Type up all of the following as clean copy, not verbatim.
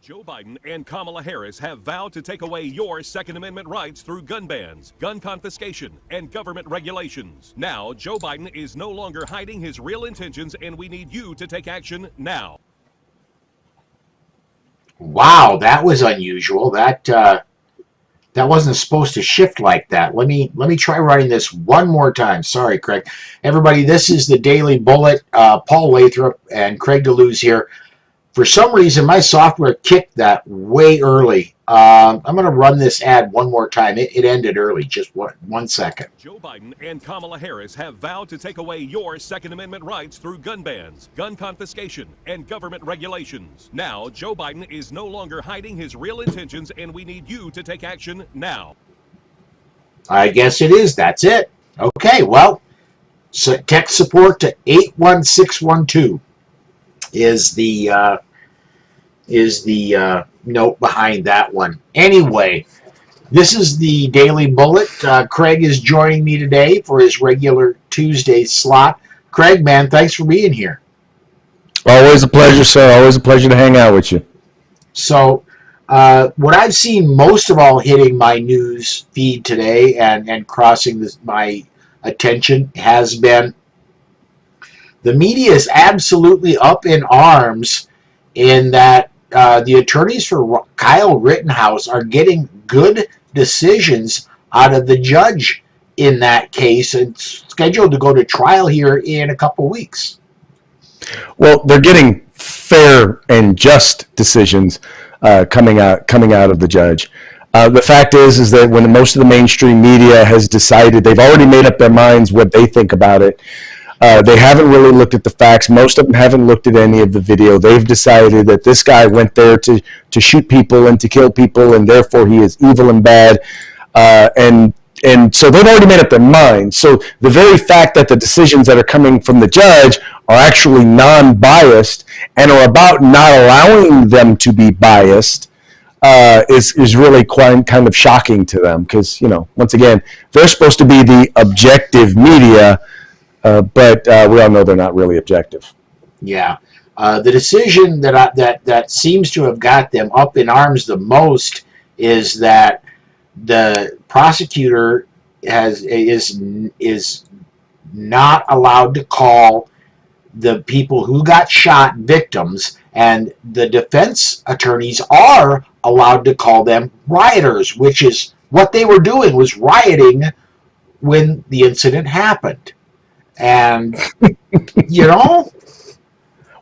Joe Biden and Kamala Harris have vowed to take away your Second Amendment rights through gun bans, gun confiscation, and government regulations. Now, Joe Biden is no longer hiding his real intentions, and we need you to take action now. Wow, that was unusual. That wasn't supposed to shift like that. Let me try running this one more time. Sorry, Craig. Everybody, this is the Daily Bullet. Paul Lathrop and Craig DeLuz here. For some reason, my software kicked that way early. I'm going to run this ad one more time. It ended early. Just 1 second. Joe Biden and Kamala Harris have vowed to take away your Second Amendment rights through gun bans, gun confiscation, and government regulations. Now, Joe Biden is no longer hiding his real intentions, and we need you to take action now. I guess it is. That's it. Okay, well, so tech support to 81612 is the note behind that one. Anyway, this is the Daily Bullet. Craig is joining me today for his regular Tuesday slot. Craig, man, thanks for being here. Always a pleasure, sir. Always a pleasure to hang out with you. So, what I've seen most of all hitting my news feed today and crossing my attention has been the media is absolutely up in arms in that the attorneys for Kyle Rittenhouse are getting good decisions out of the judge in that case and scheduled to go to trial here in a couple weeks. Well, they're getting fair and just decisions coming out of the judge. The fact is that when most of the mainstream media has decided, they've already made up their minds what they think about it. They haven't really looked at the facts. Most of them haven't looked at any of the video. They've decided that this guy went there to shoot people and to kill people, and therefore he is evil and bad. And so they've already made up their minds. So the very fact that the decisions that are coming from the judge are actually non-biased and are about not allowing them to be biased is really quite kind of shocking to them because, once again, they're supposed to be the objective media, but we all know they're not really objective. Yeah. The decision that seems to have got them up in arms the most is that the prosecutor is not allowed to call the people who got shot victims, and the defense attorneys are allowed to call them rioters, which is what they were doing, was rioting when the incident happened. And well,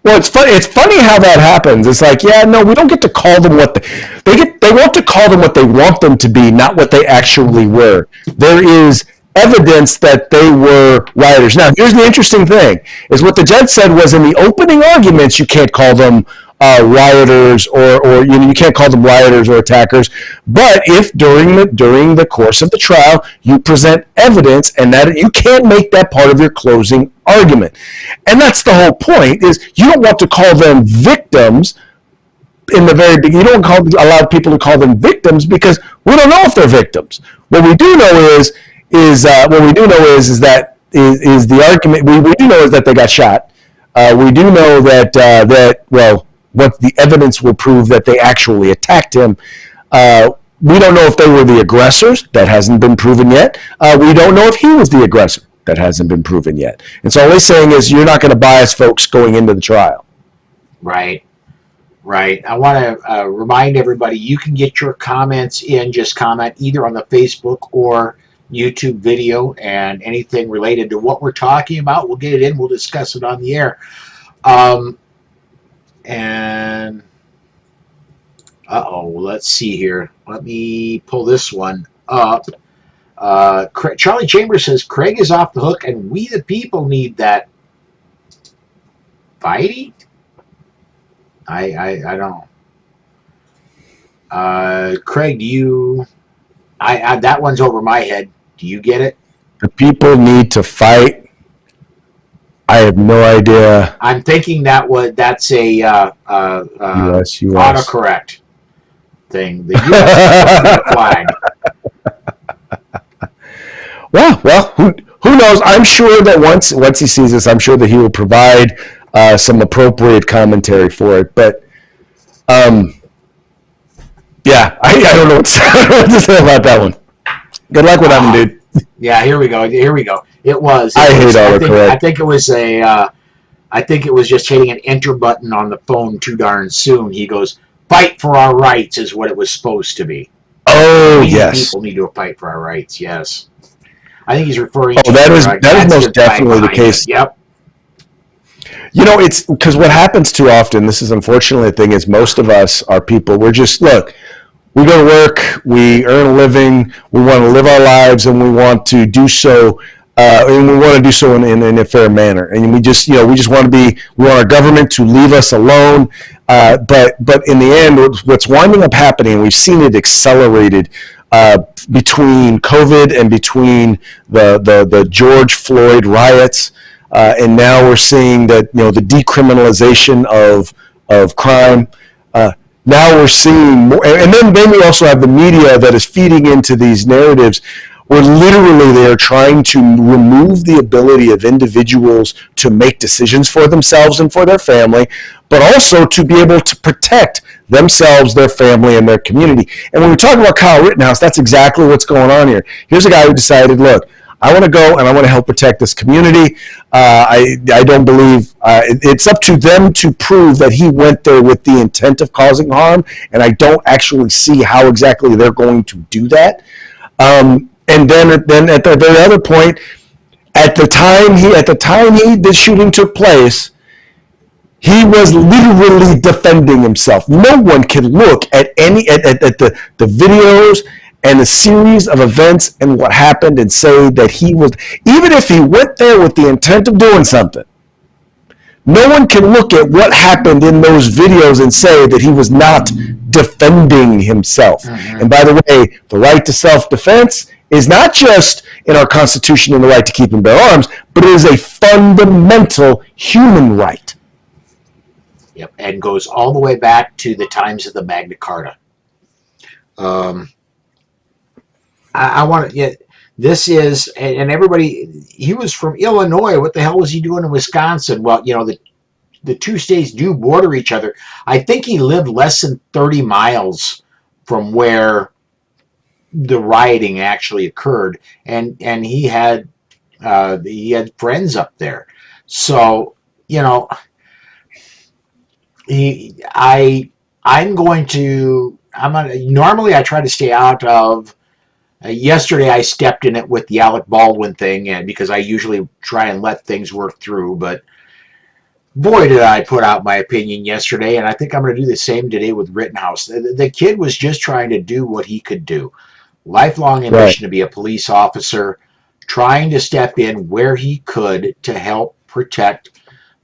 it's funny how that happens. It's like, we don't get to call them what they want to call them what they want them to be, not what they actually were. There is evidence that they were rioters. Now, here's the interesting thing: is what the judge said was in the opening arguments, you can't call them rioters or you can't call them rioters or attackers. But if during the course of the trial you present evidence and that you can't make that part of your closing argument, and that's the whole point, is you don't want to call them victims in the very beginning. You don't allow people to call them victims because we don't know if they're victims. What we do know is that the argument we do know is that they got shot. We do know that what the evidence will prove that they actually attacked him. We don't know if they were the aggressors. That hasn't been proven yet. We don't know if he was the aggressor. That hasn't been proven yet. And so all we're saying is you're not going to bias folks going into the trial. Right. I want to remind everybody, you can get your comments in. Just comment either on the Facebook or YouTube video, and anything related to what we're talking about, we'll get it in. We'll discuss it on the air. And let's see here. Let me pull this one up. Charlie Chambers says Craig is off the hook, and we the people need that. Fighty? I don't know. Craig, do you? That one's over my head. Do you get it? The people need to fight. I have no idea. I'm thinking that's a US. autocorrect thing. The U.S. flag. Well, who knows? I'm sure that once he sees this, I'm sure that he will provide some appropriate commentary for it. But Yeah, I don't know what to say about that one. Good luck with that one, dude. Yeah, here we go. It was. I hate autocorrect. I think it was I think it was just hitting an enter button on the phone too darn soon. He goes, "Fight for our rights" is what it was supposed to be. Oh, yes. People need to fight for our rights. Yes. I think he's referring to. That is most definitely the case. It. Yep. It's because what happens too often, this is unfortunately the thing, is most of us are people, we go to work, we earn a living, we want to live our lives, and we want to do so, in a fair manner. And we just want we want our government to leave us alone. But in the end, what's winding up happening, we've seen it accelerated between COVID and between the George Floyd riots. And now we're seeing that, the decriminalization of crime. Now we're seeing more, and then we also have the media that is feeding into these narratives where literally they are trying to remove the ability of individuals to make decisions for themselves and for their family, but also to be able to protect themselves, their family, and their community. And when we talk about Kyle Rittenhouse, that's exactly what's going on here. Here's a guy who decided, look, I want to go and I want to help protect this community. I don't believe it's up to them to prove that he went there with the intent of causing harm, and I don't actually see how exactly they're going to do that. And then at the very other point, at the time the shooting took place, he was literally defending himself. No one can look at the videos and a series of events and what happened and say that he was, even if he went there with the intent of doing something, no one can look at what happened in those videos and say that he was not defending himself. Mm-hmm. And by the way, the right to self-defense is not just in our Constitution and the right to keep and bear arms, but it is a fundamental human right. Yep, and goes all the way back to the times of the Magna Carta. I want to. This is, and everybody. He was from Illinois. What the hell was he doing in Wisconsin? Well, the two states do border each other. I think he lived less than 30 miles from where the rioting actually occurred, and he had friends up there. So normally I try to stay out of. Yesterday I stepped in it with the Alec Baldwin thing, and because I usually try and let things work through, but boy did I put out my opinion yesterday, and I think I'm going to do the same today with Rittenhouse. The kid was just trying to do what he could do. Lifelong ambition to be a police officer, trying to step in where he could to help protect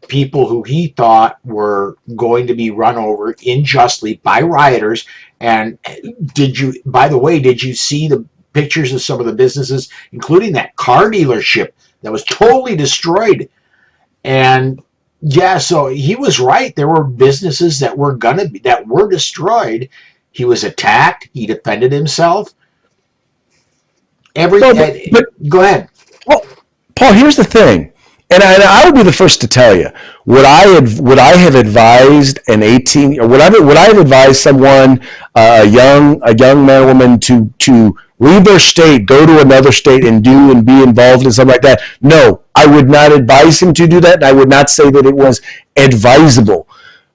people who he thought were going to be run over unjustly by rioters. And did you see the pictures of some of the businesses, including that car dealership that was totally destroyed? And yeah, so he was right. There were businesses that were destroyed. He was attacked. He defended himself. Go ahead. Well, Paul, here's the thing, and I would be the first to tell you, would I have advised an 18, or would I have advised someone, a young man or woman to leave their state, go to another state and be involved in something like that? No, I would not advise him to do that, and I would not say that it was advisable.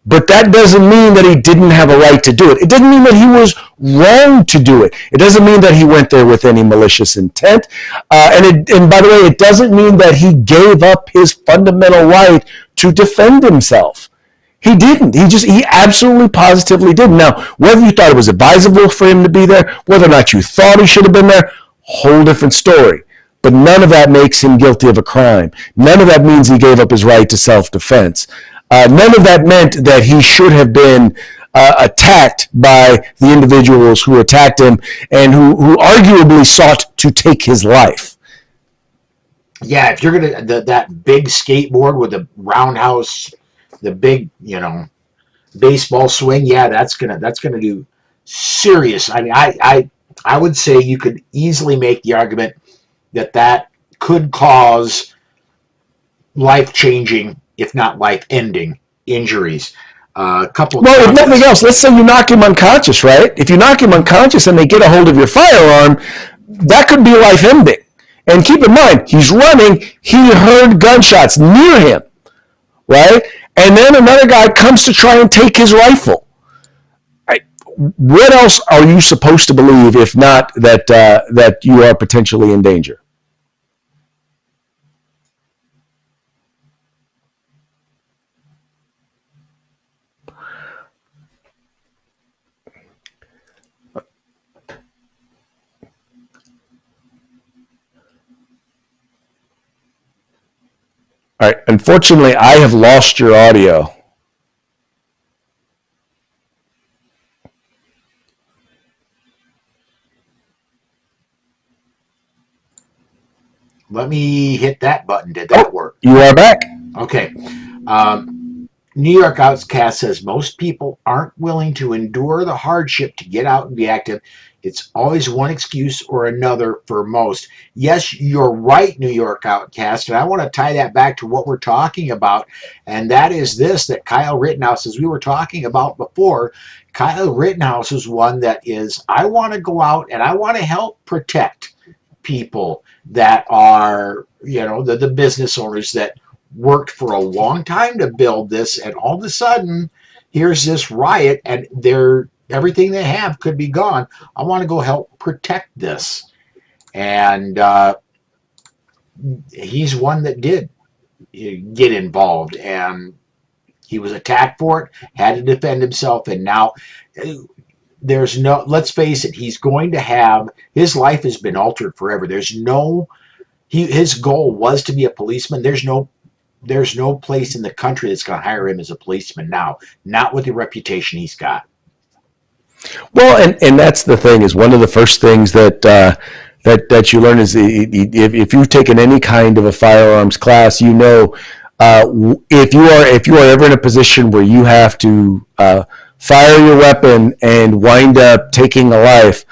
But that doesn't mean that he didn't have a right to do it. It doesn't mean that he was wrong to do it. It doesn't mean that he went there with any malicious intent. And by the way, it doesn't mean that he gave up his fundamental right to defend himself. He didn't. He absolutely positively didn't. Now, whether you thought it was advisable for him to be there, whether or not you thought he should have been there, whole different story. But none of that makes him guilty of a crime. None of that means he gave up his right to self-defense. None of that meant that he should have been attacked by the individuals who attacked him and who arguably sought to take his life. Yeah, if you're gonna that big skateboard with the roundhouse, the big baseball swing, yeah, that's gonna do serious. I mean, I would say you could easily make the argument that could cause life-changing, if not life-ending, injuries. A couple. Well, if nothing else, let's say you knock him unconscious, right? If you knock him unconscious and they get a hold of your firearm, that could be life ending. And keep in mind, he's running. He heard gunshots near him, right? And then another guy comes to try and take his rifle. What else are you supposed to believe if not that you are potentially in danger? All right. Unfortunately, I have lost your audio. Let me hit that button. Did that work? You are back. Okay. New York Outcast says most people aren't willing to endure the hardship to get out and be active. It's always one excuse or another for most. Yes, you're right, New York Outcast, and I want to tie that back to what we're talking about, and that is this, that Kyle Rittenhouse, as we were talking about before, Kyle Rittenhouse is one that is, I want to go out and I want to help protect people that are, the business owners that worked for a long time to build this, and all of a sudden here's this riot and everything they have could be gone. I want to go help protect this. And he's one that did get involved, and he was attacked for it, had to defend himself, and now there's no, let's face it, he's going to have, his life has been altered forever. His goal was to be a policeman. There's no place in the country that's going to hire him as a policeman now, not with the reputation he's got. Well, and that's the thing, is one of the first things that you learn is if you've taken any kind of a firearms class, if you are ever in a position where you have to fire your weapon and wind up taking a life,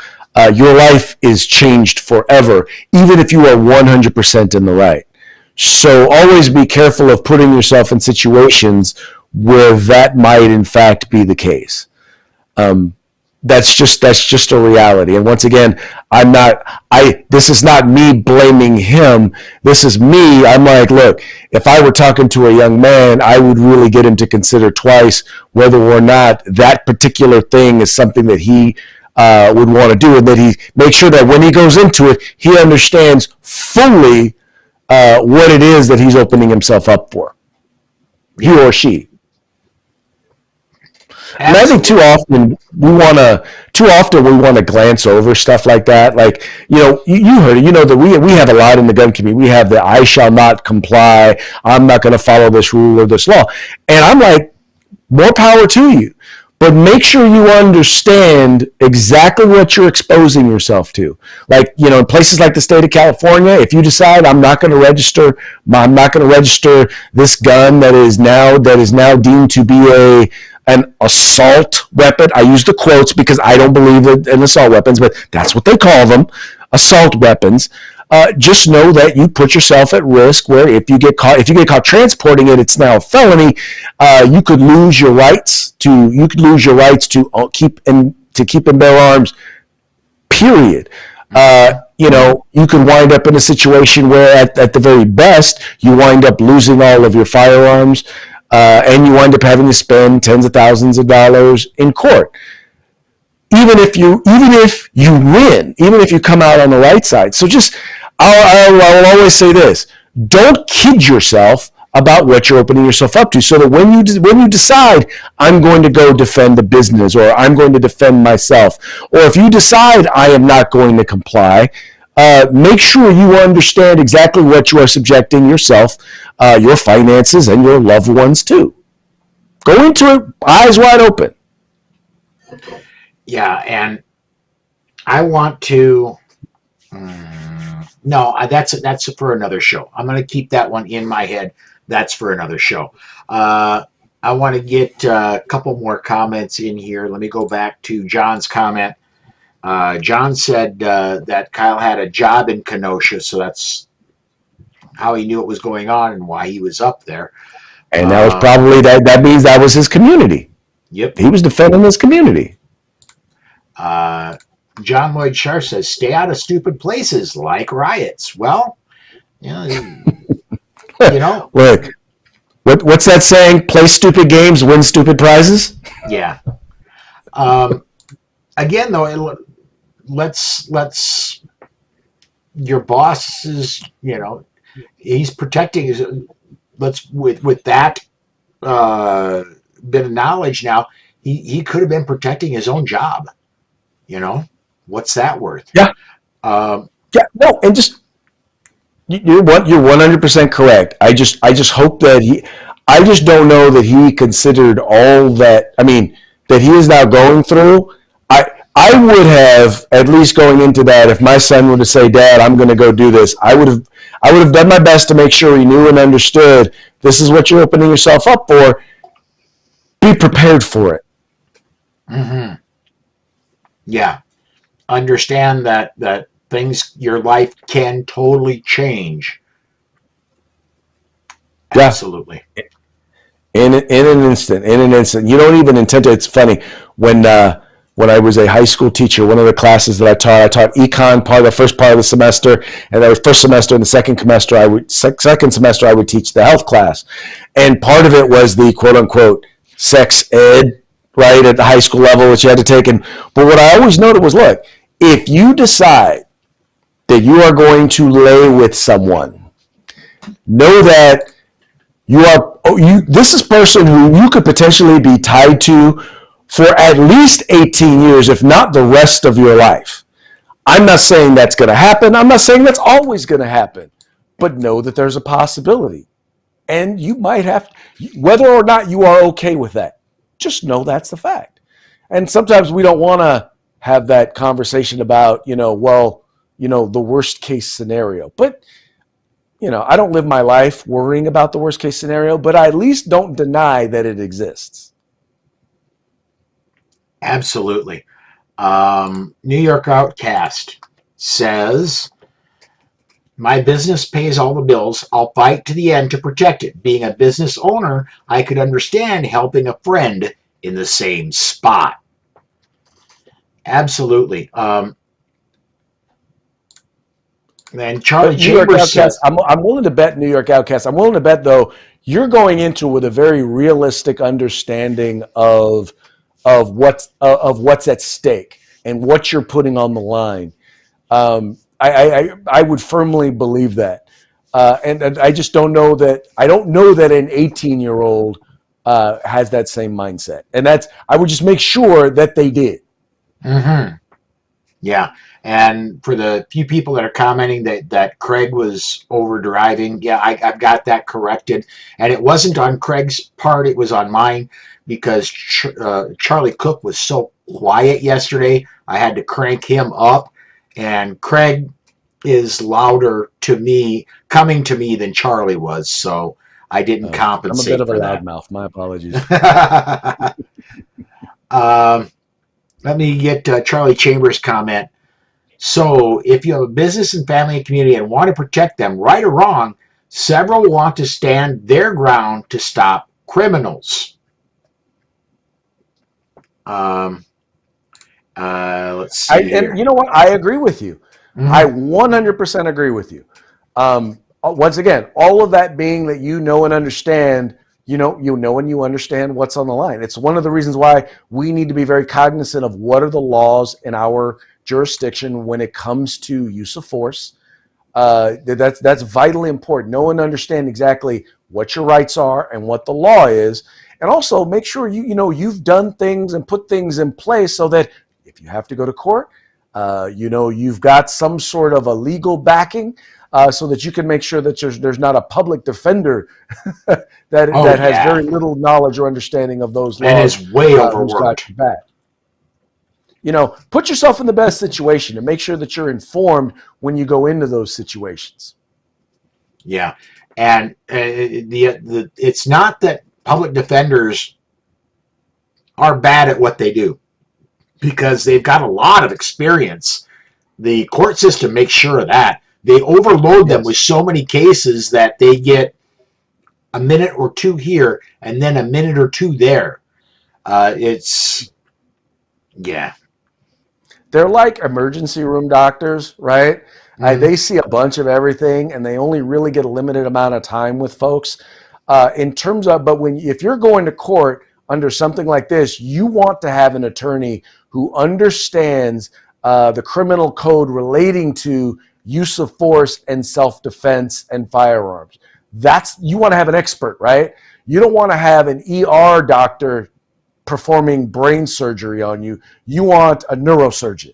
your life is changed forever, even if you are 100% in the right. So always be careful of putting yourself in situations where that might in fact be the case. That's just a reality. And once again, this is not me blaming him. This is me. I'm like, look, if I were talking to a young man, I would really get him to consider twice whether or not that particular thing is something that he would want to do, and that he make sure that when he goes into it, he understands fully what it is that he's opening himself up for, he or she. And I think too often we want to glance over stuff like that. Like, you heard it, that we have a lot in the gun community. We have the I shall not comply, I'm not going to follow this rule or this law. And I'm like, more power to you. But make sure you understand exactly what you're exposing yourself to. Like, in places like the state of California, if you decide I'm not going to register this gun that is now deemed to be an assault weapon. I use the quotes because I don't believe in assault weapons, but that's what they call them, assault weapons. Just know that you put yourself at risk, where if you get caught transporting it, it's now a felony. You could lose your rights to keep and bear arms. Period. You could wind up in a situation where at the very best, you wind up losing all of your firearms, and you wind up having to spend tens of thousands of dollars in court. Even if you win, even if you come out on the right side. So I'll always say this: don't kid yourself about what you're opening yourself up to, so that when you decide I'm going to go defend the business, or I'm going to defend myself, or if you decide I am not going to comply, make sure you understand exactly what you are subjecting yourself, your finances, and your loved ones to. Go into it eyes wide open. Yeah, and I want to. No, that's for another show. I'm going to keep that one in my head. That's for another show. I want to get a couple more comments in here. Let me go back to John's comment. John said that Kyle had a job in Kenosha, so that's how he knew it was going on and why he was up there. And that was probably that means that was his community. Yep. He was defending his community. John Lloyd Sharp says, "Stay out of stupid places like riots." Well, you know, Look, what's that saying? Play stupid games, win stupid prizes. yeah. Again, though, let's your boss is, he's protecting his. Let's with that bit of knowledge now, he could have been protecting his own job. What's that worth? Yeah. No, and just you're 100% correct. I just hope that I just don't know that he considered all that. I mean, that he is now going through. I would have, at least going into that, if my son were to say, "Dad, I'm going to go do this," I would have done my best to make sure he knew and understood this is what you're opening yourself up for. Be prepared for it. Mm-hmm. Yeah. Understand that things, your life can totally change. Yeah. Absolutely. In an instant. You don't even intend to. It's funny when I was a high school teacher, one of the classes that I taught econ the first part of the semester, and that was first semester, and the second semester I would teach the health class, and part of it was the quote unquote sex ed, right, at the high school level, which you had to take. But what I always noted was, look, if you decide that you are going to lay with someone, know that this is a person who you could potentially be tied to for at least 18 years, if not the rest of your life. I'm not saying that's going to happen. I'm not saying that's always going to happen. But know that there's a possibility. And you might have, whether or not you are okay with that, just know that's the fact. And sometimes we don't want to have that conversation about, the worst case scenario. But, I don't live my life worrying about the worst case scenario, but I at least don't deny that it exists. Absolutely. New York Outcast says, "My business pays all the bills. I'll fight to the end to protect it. Being a business owner, I could understand helping a friend in the same spot." Absolutely. And Charlie Chambers says, I'm willing to bet, New York Outcast, I'm willing to bet, though, you're going into with a very realistic understanding of what's at stake and what you're putting on the line. I would firmly believe that, and I just don't know that. I don't know that an 18-year-old has that same mindset, and I would just make sure that they did. Mm-hmm. Yeah, and for the few people that are commenting that Craig was over driving, yeah, I've got that corrected, and it wasn't on Craig's part; it was on mine. Because Charlie Cook was so quiet yesterday, I had to crank him up, and Craig is louder coming to me than Charlie was, so I didn't compensate. I'm a bit of a that. loudmouth. My apologies. Let me get Charlie Chambers' comment. "So, if you have a business and family and community and want to protect them, right or wrong, several want to stand their ground to stop criminals." Let's see. And you know what? I agree with you. Mm-hmm. I 100% agree with you. Once again, all of that being that you know and understand, and you understand what's on the line. It's one of the reasons why we need to be very cognizant of what are the laws in our jurisdiction when it comes to use of force. That's vitally important. Know and understand exactly what your rights are and what the law is. And also make sure you've done things and put things in place so that if you have to go to court, you've got some sort of a legal backing so that you can make sure that there's not a public defender that has very little knowledge or understanding of those laws. And is way overworked. Put yourself in the best situation and make sure that you're informed when you go into those situations. Yeah, and it's not that public defenders are bad at what they do, because they've got a lot of experience. The court system makes sure of that. They overload them with so many cases that they get a minute or two here and then a minute or two there. It's, yeah. They're like emergency room doctors, right? They see a bunch of everything, and they only really get a limited amount of time with folks. In terms of, but if you're going to court under something like this, you want to have an attorney who understands the criminal code relating to use of force and self-defense and firearms. You want to have an expert, right? You don't want to have an ER doctor performing brain surgery on you. You want a neurosurgeon.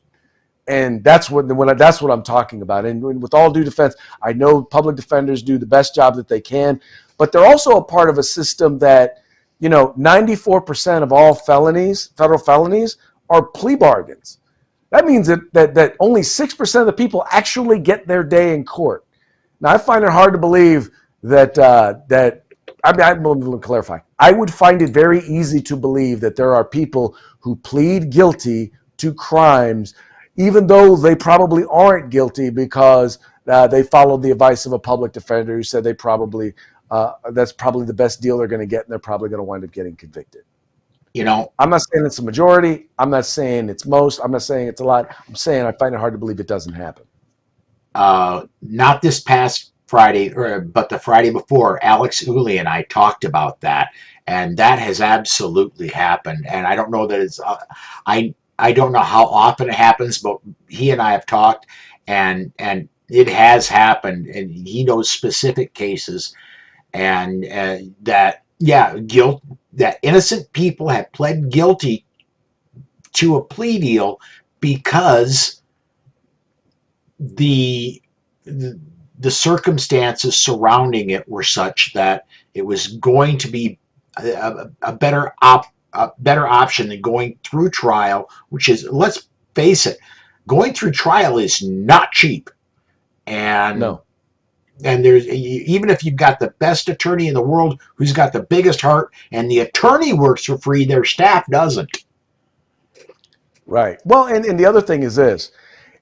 And that's what I'm talking about. And with all due defense, I know public defenders do the best job that they can, but they're also a part of a system that, 94% of all federal felonies, are plea bargains. That means that only 6% of the people actually get their day in court. Now, I find it hard to believe that I'm going to clarify. I would find it very easy to believe that there are people who plead guilty to crimes, even though they probably aren't guilty because they followed the advice of a public defender who said that's probably the best deal they're going to get, and they're probably going to wind up getting convicted. I'm not saying it's a majority. I'm not saying it's most. I'm not saying it's a lot. I'm saying I find it hard to believe it doesn't happen. Not this past Friday, but the Friday before, Alex Uli and I talked about that, and that has absolutely happened. And I don't know that it's I don't know how often it happens, but he and I have talked, and it has happened, and he knows specific cases, and that innocent people have pled guilty to a plea deal because the circumstances surrounding it were such that it was going to be a better option than going through trial, which is, let's face it, going through trial is not cheap. And no. And there's, even if you've got the best attorney in the world who's got the biggest heart, and the attorney works for free, their staff doesn't. Right. Well, and the other thing is this,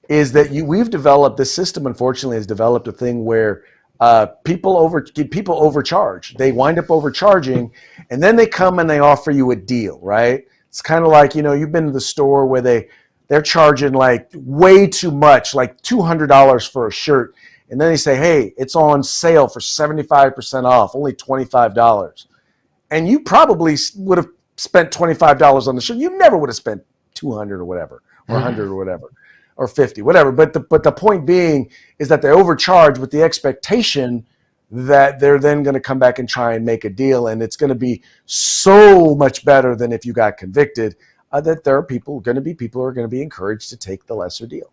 is that we've developed, this system unfortunately has developed a thing where people overcharge. They wind up overcharging, and then they come and they offer you a deal, right? It's kind of like, you've been to the store where they're charging like way too much, like $200 for a shirt. And then they say, hey, it's on sale for 75% off, only $25. And you probably would have spent $25 on the shirt. You never would have spent $200 or whatever, or $100 or whatever, or $50, whatever. But the point being is that they overcharge with the expectation that they're then going to come back and try and make a deal. And it's going to be so much better than if you got convicted, that there are people who are going to be encouraged to take the lesser deal.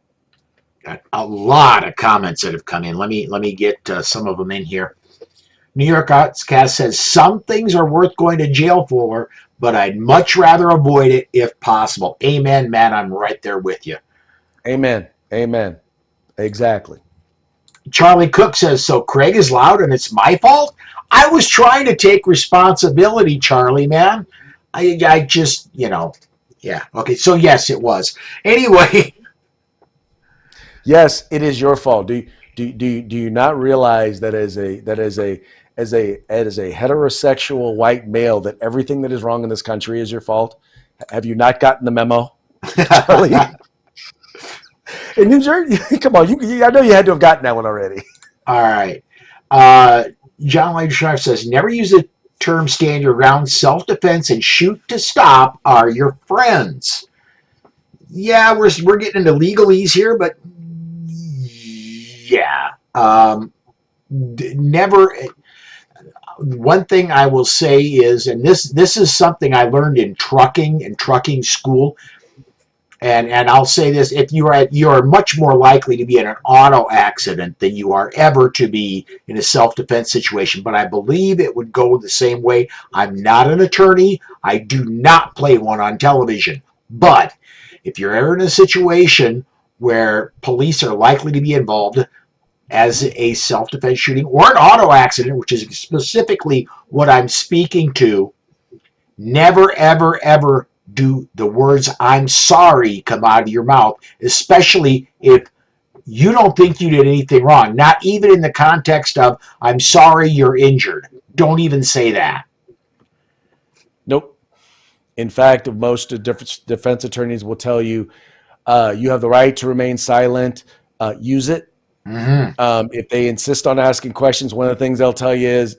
Got a lot of comments that have come in. Let me get some of them in here. New York Artscast says, some things are worth going to jail for, but I'd much rather avoid it if possible. Amen, Matt. I'm right there with you. Amen. Exactly. Charlie Cook says, so Craig is loud and it's my fault? I was trying to take responsibility, Charlie, man. I just, yeah. Okay, so yes, it was. Anyway. Yes, it is your fault. Do you not realize that as a heterosexual white male that everything that is wrong in this country is your fault? Have you not gotten the memo, Charlie? In New Jersey, come on, I know you had to have gotten that one already. All right. John Lloyd Sharp says, never use the term stand your ground. Self-defense and shoot to stop are your friends. Yeah, we're getting into legalese here, but yeah. Never. One thing I will say is, and this is something I learned in trucking school, and I'll say this: if you are much more likely to be in an auto accident than you are ever to be in a self-defense situation. But I believe it would go the same way. I'm not an attorney. I do not play one on television. But if you're ever in a situation where police are likely to be involved as a self-defense shooting or an auto accident, which is specifically what I'm speaking to, never, ever, ever do the words "I'm sorry" come out of your mouth, especially if you don't think you did anything wrong. Not even in the context of "I'm sorry you're injured." Don't even say that. Nope. In fact, most defense attorneys will tell you you have the right to remain silent. Use it. If they insist on asking questions, one of the things they'll tell you is,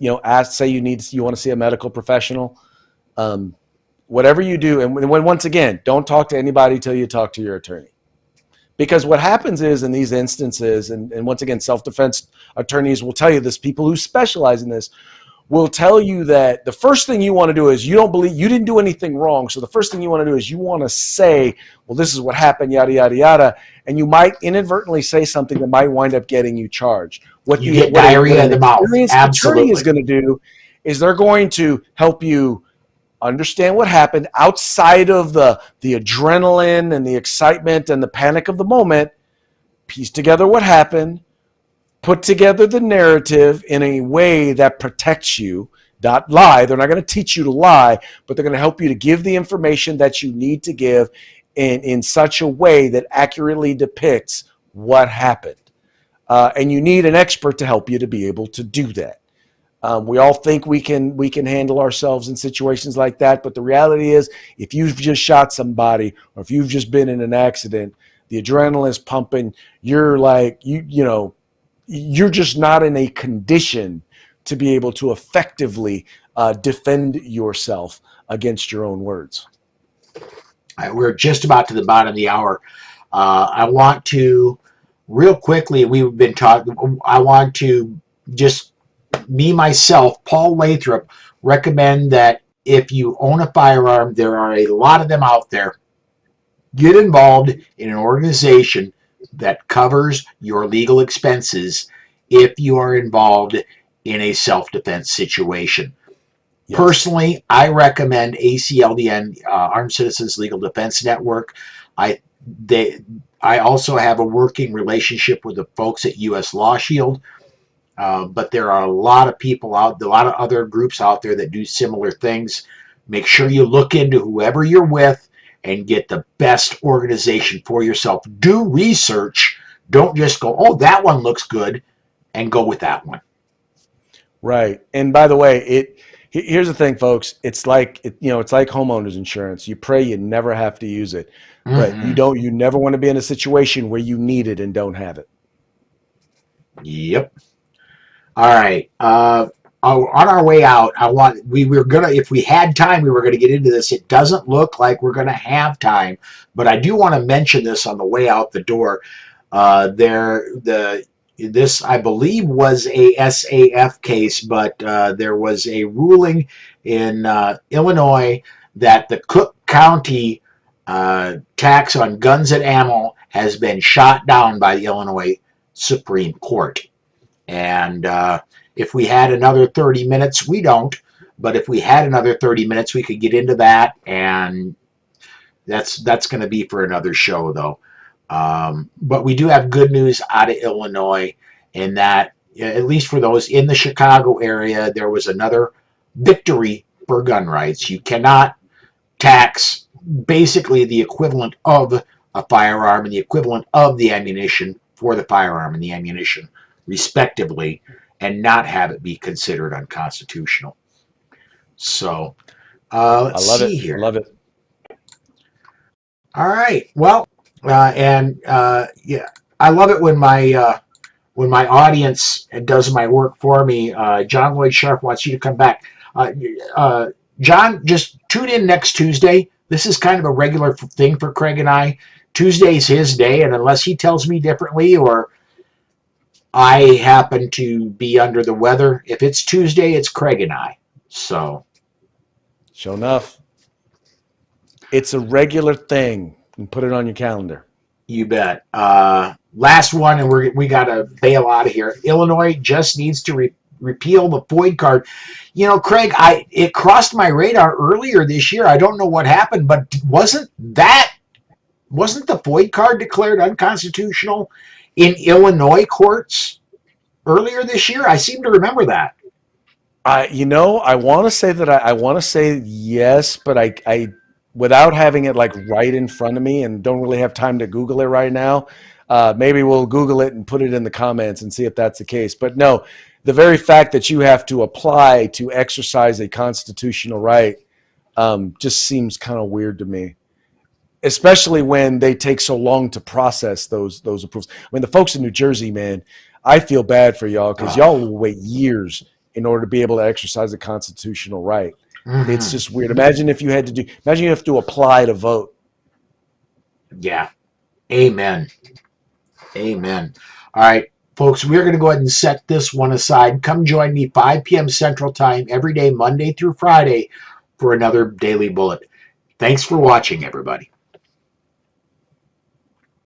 say you want to see a medical professional. Whatever you do, and when once again, don't talk to anybody till you talk to your attorney. Because what happens is in these instances, and once again, self-defense attorneys will tell you this, people who specialize in this will tell you that the first thing you want to do is you don't believe you didn't do anything wrong. So the first thing you want to do is you want to say, well, this is what happened, yada, yada, yada. And you might inadvertently say something that might wind up getting you charged. What you get diarrhea in the mouth. Absolutely. Attorney is going to do is they're going to help you understand what happened outside of the adrenaline and the excitement and the panic of the moment, piece together what happened, put together the narrative in a way that protects you, not lie. They're not going to teach you to lie, but they're going to help you to give the information that you need to give in such a way that accurately depicts what happened. And you need an expert to help you to be able to do that. We all think we can handle ourselves in situations like that, but the reality is, if you've just shot somebody or if you've just been in an accident, the adrenaline is pumping. You're like you're just not in a condition to be able to effectively defend yourself against your own words. All right, we're just about to the bottom of the hour. I want to real quickly. We've been talking. I want to just. Me, myself, Paul Lathrop, recommend that if you own a firearm, there are a lot of them out there, get involved in an organization that covers your legal expenses if you are involved in a self-defense situation. Yes. Personally, I recommend ACLDN, Armed Citizens Legal Defense Network. I also have a working relationship with the folks at U.S. Law Shield. But there are a lot of people a lot of other groups out there that do similar things. Make sure you look into whoever you're with and get the best organization for yourself. Do research. Don't just go, oh, that one looks good, and go with that one. Right. And by the way, here's the thing, folks. It's like it's like homeowners insurance. You pray you never have to use it, but you never want to be in a situation where you need it and don't have it. Yep. All right. On our way out, we were gonna, if we had time, we were gonna get into this. It doesn't look like we're gonna have time, but I do want to mention this on the way out the door. This I believe was a SAF case, but there was a ruling in Illinois that the Cook County tax on guns and ammo has been shot down by the Illinois Supreme Court. And if we had another 30 minutes, we don't. But if we had another 30 minutes, we could get into that. And that's going to be for another show, though. But we do have good news out of Illinois in that, at least for those in the Chicago area, there was another victory for gun rights. You cannot tax basically the equivalent of a firearm and the equivalent of the ammunition for the firearm and the ammunition, respectively, and not have it be considered unconstitutional. So, let's see here. I love it. All right. Well, yeah, I love it when my audience does my work for me. John Lloyd Sharp wants you to come back. John, just tune in next Tuesday. This is kind of a regular thing for Craig and I. Tuesday's his day, and unless he tells me differently or I happen to be under the weather, if it's Tuesday, it's Craig and I. So, sure enough, it's a regular thing. And put it on your calendar. You bet. Last one, and we got to bail out of here. Illinois just needs to repeal the FOID card. Craig, it crossed my radar earlier this year. I don't know what happened, but wasn't the FOID card declared unconstitutional in Illinois courts earlier this year? I seem to remember that. I want to say that I want to say yes, but I without having it like right in front of me and don't really have time to Google it right now. Maybe we'll Google it and put it in the comments and see if that's the case. But no, the very fact that you have to apply to exercise a constitutional right just seems kind of weird to me, especially when they take so long to process those approvals. I mean, the folks in New Jersey, man, I feel bad for y'all because y'all will wait years in order to be able to exercise a constitutional right. Mhm. It's just weird. Imagine you have to apply to vote. Yeah. Amen. Amen. All right, folks, we're going to go ahead and set this one aside. Come join me 5 p.m. Central Time every day, Monday through Friday, for another Daily Bullet. Thanks for watching, everybody.